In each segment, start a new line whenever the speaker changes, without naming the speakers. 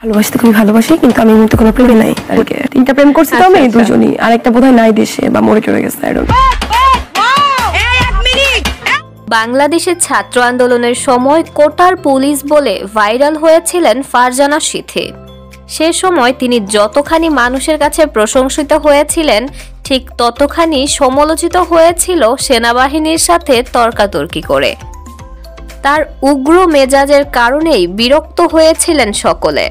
ভালোবাসতে খুবই ভালোবাসি, কিন্তু আমি এই মুহূর্তে কোনো প্রেমে নাই। তিনটা প্রেম করছি তো আমি দুজনই, আরেকটা বোধহয় নাই দেশে বা মরে চলে গেছে।
বাংলাদেশের ছাত্র আন্দোলনের সময় কোটার পুলিশ বলে ভাইরাল হয়েছিলেন ফারজানা সিথি। সে সময় তিনি যতখানি মানুষের কাছে প্রশংসিত হয়েছিলেন, ঠিক ততখানি সমালোচিত হয়েছিল সেনাবাহিনীর সাথে তর্কাতর্কি করে। তার উগ্র মেজাজের কারণেই বিরক্ত হয়েছিলেন সকলে।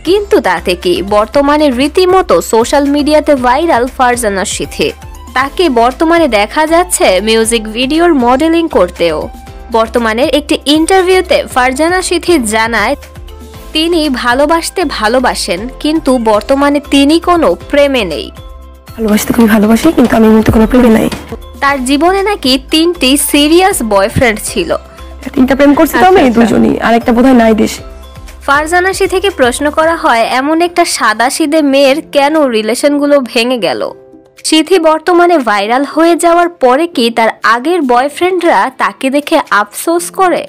কিন্তু তাতে কি, বর্তমানে রীতিমতো সোশ্যাল মিডিয়াতে ভাইরাল ফারজানা সিথি। তাকে বর্তমানে দেখা যাচ্ছে মিউজিক ভিডিওর মডেলিং করতেও। বর্তমানে একটি ইন্টারভিউতে ফারজানা সিথি জানায় তিনি ভালোবাসতে ভালোবাসেন, কিন্তু বর্তমানে তিনি কোনো প্রেমে নেই।
ভালোবাসতে খুবই ভালোবাসি, কিন্তু আমি এই মুহূর্তে কোনো প্রেমে নাই।
তার জীবনে নাকি 3টি সিরিয়াস বয়ফ্রেন্ড ছিল।
তিনটা প্রেম করছি তো আমি দুজনই, আরেকটা বোধহয় নাই দেশে।
ফারজানা সিথিকে প্রশ্ন করা হয়, এমন একটা সাদাসিধে মেয়ের কেন রিলেশনগুলো ভেঙে গেল? সিথি বর্তমানে ভাইরাল হয়ে যাওয়ার পরে কি তার আগের বয়ফ্রেন্ডরা তাকে দেখে আফসোস করে?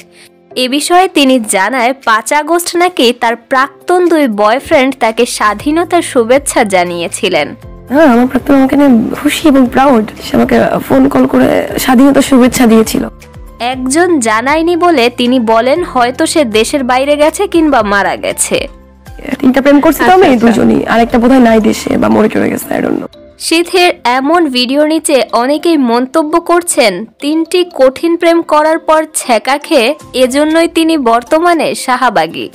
এ বিষয়ে তিনি জানায় 5 আগস্ট নাকি তার প্রাক্তন 2 বয়ফ্রেন্ড তাকে স্বাধীনতার শুভেচ্ছা জানিয়েছিলেন।
হ্যাঁ, আমার প্রাক্তন আমাকে খুশি এবং প্রাউড, সে আমাকে ফোন কল করে স্বাধীনতার শুভেচ্ছা দিয়েছিল।
একজন জানায়নি বলে তিনি বলেন হয়তো সে দেশের বাইরে গেছে কিংবা মারা গেছে।
তিনটা প্রেম করছি তো আমি দুজনই, আরেকটা বোধহয় নাই দেশে বা মরে চলে গেছে।
সিথির এমন ভিডিও নিচে অনেকেই মন্তব্য করছেন 3টি কঠিন প্রেম করার পর ছ্যাঁকা খেয়ে এজন্যই তিনি বর্তমানে শাহবাগী।